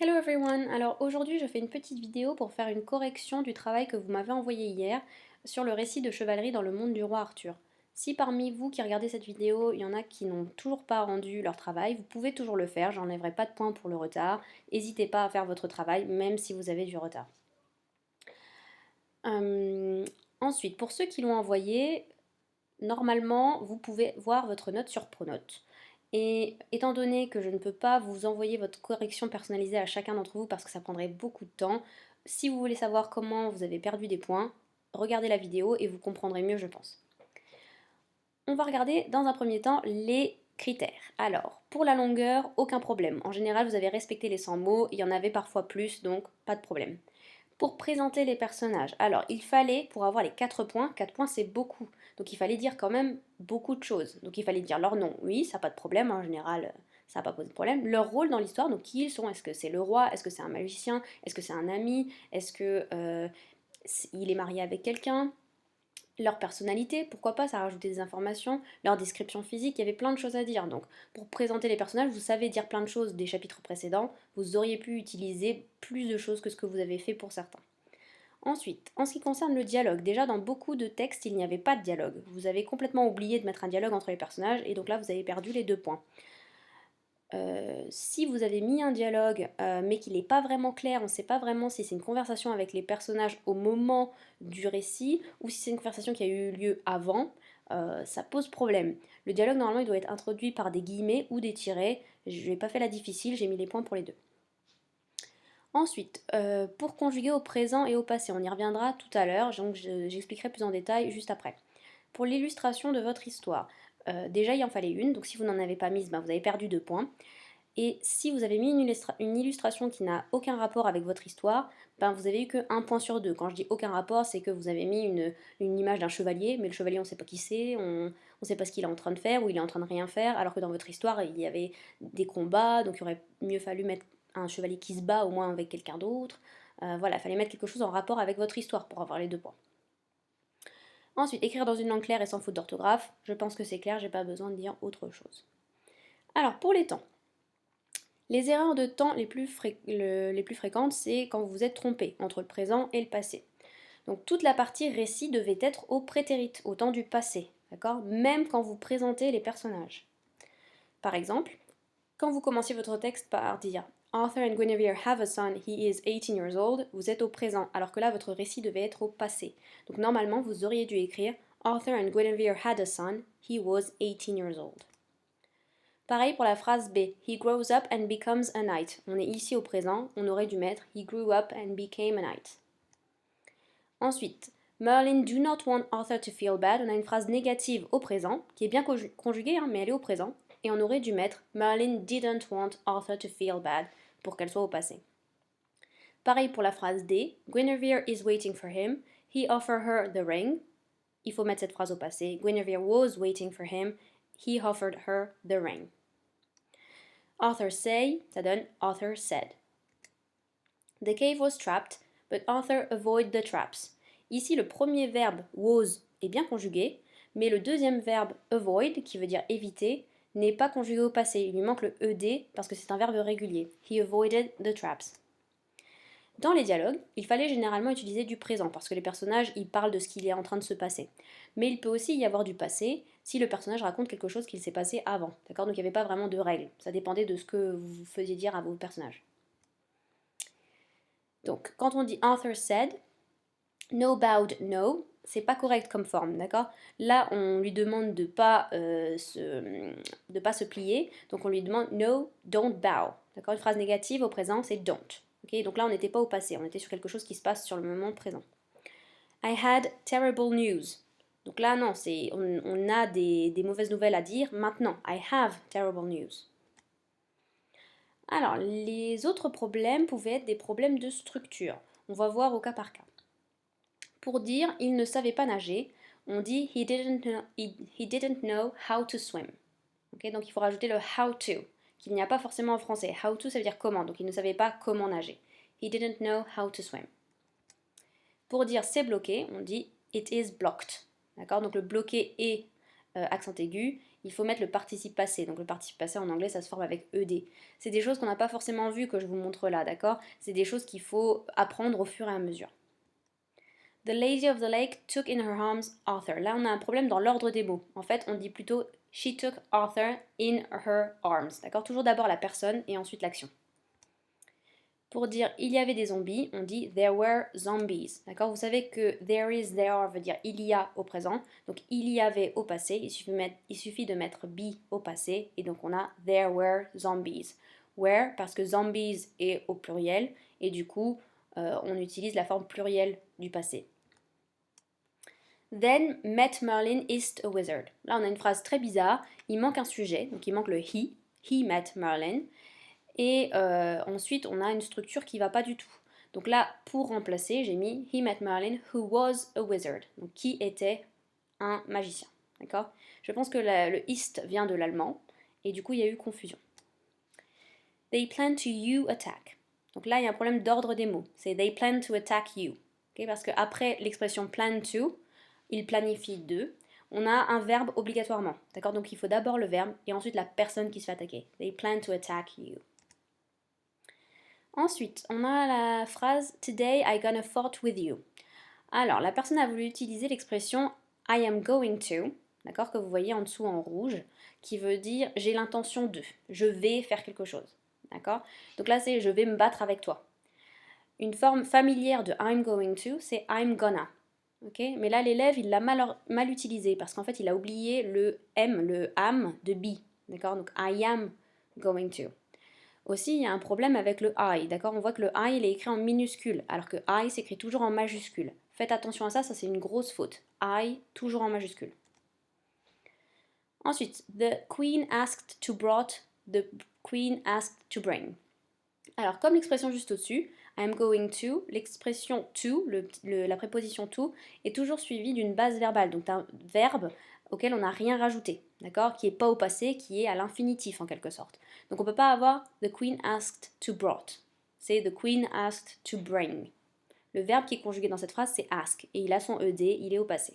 Hello everyone! Alors aujourd'hui je fais une petite vidéo pour faire une correction du travail que vous m'avez envoyé hier sur le récit de chevalerie dans le monde du roi Arthur. Si parmi vous qui regardez cette vidéo, il y en a qui n'ont toujours pas rendu leur travail, vous pouvez toujours le faire, j'enlèverai pas de points pour le retard. N'hésitez pas à faire votre travail même si vous avez du retard. Euh, Ensuite, pour ceux qui l'ont envoyé, normalement vous pouvez voir votre note sur Pronote. Et étant donné que je ne peux pas vous envoyer votre correction personnalisée à chacun d'entre vous parce que ça prendrait beaucoup de temps, si vous voulez savoir comment vous avez perdu des points, regardez la vidéo et vous comprendrez mieux, je pense. On va regarder dans un premier temps les critères. Alors, pour la longueur, aucun problème. En général, vous avez respecté les 100 mots, il y en avait parfois plus, donc pas de problème. Pour présenter les personnages, alors il fallait, pour avoir les 4 points c'est beaucoup, donc il fallait dire quand même beaucoup de choses. Donc il fallait dire leur nom, oui, ça n'a pas de problème, en général ça n'a pas posé de problème. Leur rôle dans l'histoire, donc qui ils sont, est-ce que c'est le roi, est-ce que c'est un magicien, est-ce que c'est un ami, est-ce que il est marié avec quelqu'un, leur personnalité, pourquoi pas, ça rajoutait des informations, leur description physique, il y avait plein de choses à dire. Donc pour présenter les personnages, vous savez dire plein de choses des chapitres précédents, vous auriez pu utiliser plus de choses que ce que vous avez fait pour certains. Ensuite, en ce qui concerne le dialogue, déjà dans beaucoup de textes, il n'y avait pas de dialogue. Vous avez complètement oublié de mettre un dialogue entre les personnages, et donc là, vous avez perdu les 2 points. Si vous avez mis un dialogue, mais qu'il n'est pas vraiment clair, on ne sait pas vraiment si c'est une conversation avec les personnages au moment du récit, ou si c'est une conversation qui a eu lieu avant, ça pose problème. Le dialogue, normalement, il doit être introduit par des guillemets ou des tirets. Je n'ai pas fait la difficile, j'ai mis les points pour les deux. Ensuite, pour conjuguer au présent et au passé, on y reviendra tout à l'heure, donc j'expliquerai plus en détail juste après. Pour l'illustration de votre histoire, déjà il en fallait une, donc si vous n'en avez pas mise, ben, vous avez perdu 2 points. Et si vous avez mis une illustration qui n'a aucun rapport avec votre histoire, ben vous avez eu que 1 point sur 2. Quand je dis aucun rapport, c'est que vous avez mis une image d'un chevalier, mais le chevalier on ne sait pas qui c'est, on ne sait pas ce qu'il est en train de faire ou il est en train de rien faire, alors que dans votre histoire il y avait des combats, donc il aurait mieux fallu mettre un chevalier qui se bat au moins avec quelqu'un d'autre. Voilà, il fallait mettre quelque chose en rapport avec votre histoire pour avoir les 2 points. Ensuite, écrire dans une langue claire et sans faute d'orthographe, je pense que c'est clair, j'ai pas besoin de dire autre chose. Alors pour les temps. Les erreurs de temps les plus fréquentes, c'est quand vous vous êtes trompé entre le présent et le passé. Donc toute la partie récit devait être au prétérit, au temps du passé, d'accord? Même quand vous présentez les personnages. Par exemple, quand vous commencez votre texte par dire Arthur and Guinevere have a son, he is 18 years old, vous êtes au présent, alors que là votre récit devait être au passé. Donc normalement vous auriez dû écrire Arthur and Guinevere had a son, he was 18 years old. Pareil pour la phrase B. He grows up and becomes a knight. On est ici au présent, on aurait dû mettre He grew up and became a knight. Ensuite, Merlin do not want Arthur to feel bad. On a une phrase négative au présent, qui est bien conjuguée, hein, mais elle est au présent. Et on aurait dû mettre Merlin didn't want Arthur to feel bad pour qu'elle soit au passé. Pareil pour la phrase D. Guinevere is waiting for him. He offered her the ring. Il faut mettre cette phrase au passé. Guinevere was waiting for him. He offered her the ring. Arthur say, ça donne Arthur said. The cave was trapped, but Arthur avoided the traps. Ici, le premier verbe was est bien conjugué, mais le deuxième verbe avoid, qui veut dire éviter, n'est pas conjugué au passé. Il lui manque le ed parce que c'est un verbe régulier. He avoided the traps. Dans les dialogues, il fallait généralement utiliser du présent parce que les personnages ils parlent de ce qui est en train de se passer. Mais il peut aussi y avoir du passé si le personnage raconte quelque chose qui s'est passé avant. D'accord? Donc il n'y avait pas vraiment de règles. Ça dépendait de ce que vous faisiez dire à vos personnages. Donc quand on dit Arthur said, no bowed no, c'est pas correct comme forme, d'accord? Là on lui demande de pas se plier, donc on lui demande no, don't bow. D'accord? Une phrase négative au présent c'est don't. Okay, donc là, on n'était pas au passé, on était sur quelque chose qui se passe sur le moment présent. I had terrible news. Donc là, non, on a des mauvaises nouvelles à dire maintenant. I have terrible news. Alors, les autres problèmes pouvaient être des problèmes de structure. On va voir au cas par cas. Pour dire il ne savait pas nager, on dit he didn't know how to swim. Okay, donc il faut rajouter le how to, qu'il n'y a pas forcément en français. How to, ça veut dire comment, donc il ne savait pas comment nager. He didn't know how to swim. Pour dire c'est bloqué, on dit it is blocked. D'accord? Donc le bloqué est accent aigu il faut mettre le participe passé. Donc le participe passé en anglais, ça se forme avec ed. C'est des choses qu'on n'a pas forcément vues que je vous montre là, d'accord? C'est des choses qu'il faut apprendre au fur et à mesure. The lady of the lake took in her arms Arthur. Là, on a un problème dans l'ordre des mots. En fait, on dit plutôt she took Arthur in her arms. D'accord? Toujours d'abord la personne et ensuite l'action. Pour dire il y avait des zombies, on dit there were zombies. D'accord? Vous savez que there is, there are veut dire il y a au présent. Donc il y avait au passé. Il suffit de mettre be au passé. Et donc on a there were zombies. Where, parce que zombies est au pluriel. Et du coup, on utilise la forme plurielle du passé. Then met Merlin is a wizard. Là, on a une phrase très bizarre. Il manque un sujet, donc il manque le he. He met Merlin. Et ensuite, on a une structure qui ne va pas du tout. Donc là, pour remplacer, j'ai mis he met Merlin who was a wizard. Donc qui était un magicien. D'accord? Je pense que le ist vient de l'allemand. Et du coup, il y a eu confusion. They plan to you attack. Donc là, il y a un problème d'ordre des mots. C'est they plan to attack you. Okay? Parce qu'après l'expression plan to, il planifie de, on a un verbe obligatoirement. D'accord? Donc il faut d'abord le verbe et ensuite la personne qui se fait attaquer. They plan to attack you. Ensuite, on a la phrase Today I gonna fought with you. Alors, la personne a voulu utiliser l'expression I am going to, d'accord, que vous voyez en dessous en rouge, qui veut dire j'ai l'intention de, je vais faire quelque chose. D'accord? Donc là, c'est je vais me battre avec toi. Une forme familière de I'm going to, c'est I'm gonna. Okay? Mais là, l'élève, il l'a mal utilisé parce qu'en fait, il a oublié le M, le am de be. D'accord? Donc I am going to. Aussi, il y a un problème avec le I, d'accord? On voit que le I, il est écrit en minuscule, alors que I s'écrit toujours en majuscule. Faites attention à ça, ça c'est une grosse faute. I, toujours en majuscule. Ensuite, the queen asked to brought, the queen asked to bring. Alors, comme l'expression juste au-dessus, I'm going to, l'expression to, la préposition to, est toujours suivie d'une base verbale, donc d'un verbe auquel on n'a rien rajouté, d'accord? Qui n'est pas au passé, qui est à l'infinitif en quelque sorte. Donc on ne peut pas avoir the queen asked to brought. C'est the queen asked to bring. Le verbe qui est conjugué dans cette phrase, c'est ask, et il a son ed, il est au passé.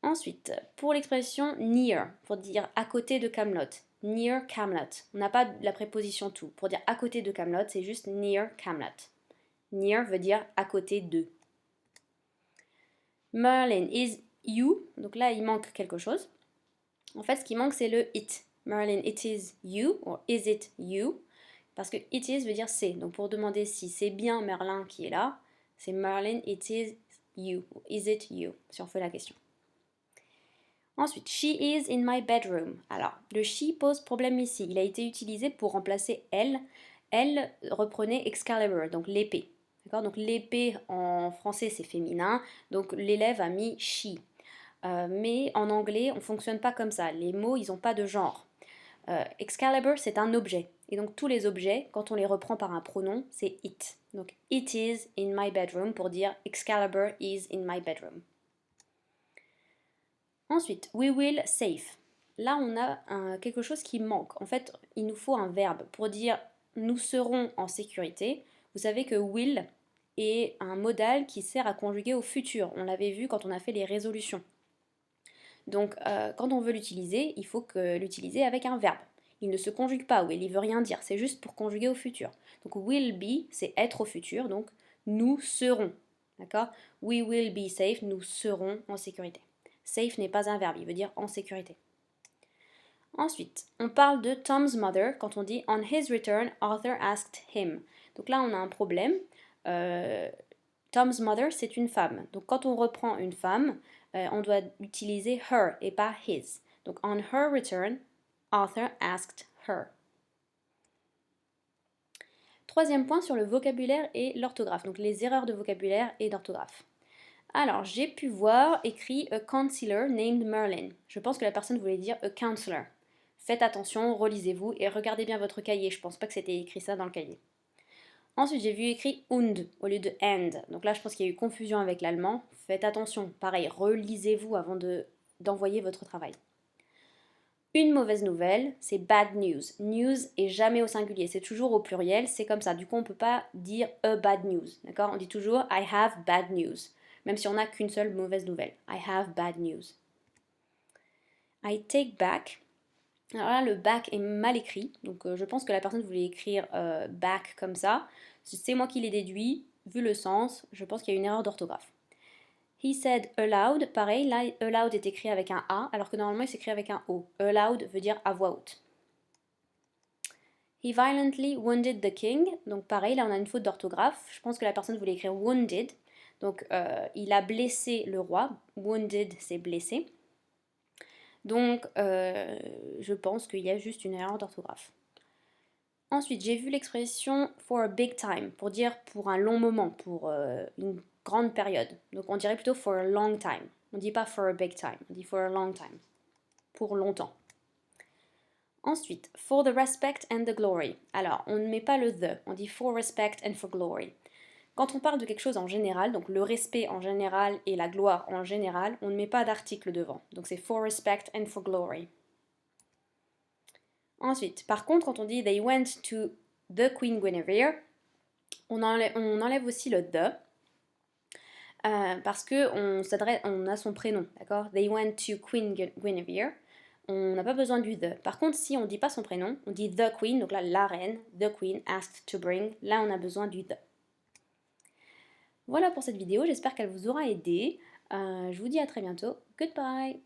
Ensuite, pour l'expression near, pour dire à côté de Camelot, near Camelot. On n'a pas la préposition to. Pour dire à côté de Camelot, c'est juste near Camelot. Near veut dire à côté de. Merlin is you. Donc là, il manque quelque chose. En fait, ce qui manque, c'est le it. Merlin, it is you, ou is it you? Parce que it is veut dire c'est. Donc pour demander si c'est bien Merlin qui est là, c'est Merlin, it is you, ou is it you, si on fait la question. Ensuite, she is in my bedroom. Alors, le she pose problème ici. Il a été utilisé pour remplacer elle. Elle reprenait Excalibur, donc l'épée. D'accord? Donc l'épée en français c'est féminin, donc l'élève a mis she. Mais en anglais, on ne fonctionne pas comme ça. Les mots, ils n'ont pas de genre. Excalibur, c'est un objet. Et donc tous les objets, quand on les reprend par un pronom, c'est it. Donc it is in my bedroom pour dire Excalibur is in my bedroom. Ensuite, we will save. Là, on a quelque chose qui manque. En fait, il nous faut un verbe pour dire nous serons en sécurité. Vous savez que will est un modal qui sert à conjuguer au futur. On l'avait vu quand on a fait les résolutions. Donc, quand on veut l'utiliser, il faut l'utiliser avec un verbe. Il ne se conjugue pas will, il ne veut rien dire. C'est juste pour conjuguer au futur. Donc, will be, c'est être au futur. Donc, nous serons. D'accord? We will be safe. Nous serons en sécurité. Safe n'est pas un verbe, il veut dire en sécurité. Ensuite, on parle de Tom's mother quand on dit on his return, Arthur asked him. Donc là, on a un problème. Tom's mother, c'est une femme. Donc quand on reprend une femme, on doit utiliser her et pas his. Donc on her return, Arthur asked her. Troisième point sur le vocabulaire et l'orthographe. Donc les erreurs de vocabulaire et d'orthographe. Alors, j'ai pu voir écrit a counselor named Merlin. Je pense que la personne voulait dire a counselor. Faites attention, relisez-vous et regardez bien votre cahier. Je pense pas que c'était écrit ça dans le cahier. Ensuite, j'ai vu écrit und au lieu de and. Donc là, je pense qu'il y a eu confusion avec l'allemand. Faites attention. Pareil, relisez-vous avant d'envoyer votre travail. Une mauvaise nouvelle, c'est bad news. News est jamais au singulier, c'est toujours au pluriel, c'est comme ça. Du coup, on ne peut pas dire a bad news. D'accord? On dit toujours I have bad news. Même si on n'a qu'une seule mauvaise nouvelle. I have bad news. I take back. Alors là, le back est mal écrit, donc je pense que la personne voulait écrire back comme ça. C'est moi qui l'ai déduit, vu le sens, je pense qu'il y a une erreur d'orthographe. He said aloud, pareil, là aloud est écrit avec un A, alors que normalement il s'écrit avec un O. Aloud veut dire à voix haute. He violently wounded the king, donc pareil, là on a une faute d'orthographe. Je pense que la personne voulait écrire wounded, donc il a blessé le roi. Wounded, c'est blessé. Donc je pense qu'il y a juste une erreur d'orthographe. Ensuite, j'ai vu l'expression for a big time, pour dire pour un long moment, pour une grande période. Donc on dirait plutôt for a long time. On ne dit pas for a big time, on dit for a long time, pour longtemps. Ensuite, for the respect and the glory. Alors, on ne met pas le the, on dit for respect and for glory. Quand on parle de quelque chose en général, donc le respect en général et la gloire en général, on ne met pas d'article devant. Donc c'est for respect and for glory. Ensuite, par contre, quand on dit they went to the Queen Guinevere, on enlève aussi le the, parce on a son prénom, d'accord? They went to Queen Guinevere. On n'a pas besoin du the. Par contre, si on ne dit pas son prénom, on dit the queen, donc là, la reine, the queen asked to bring. Là, on a besoin du the. Voilà pour cette vidéo, j'espère qu'elle vous aura aidé. Je vous dis à très bientôt. Goodbye!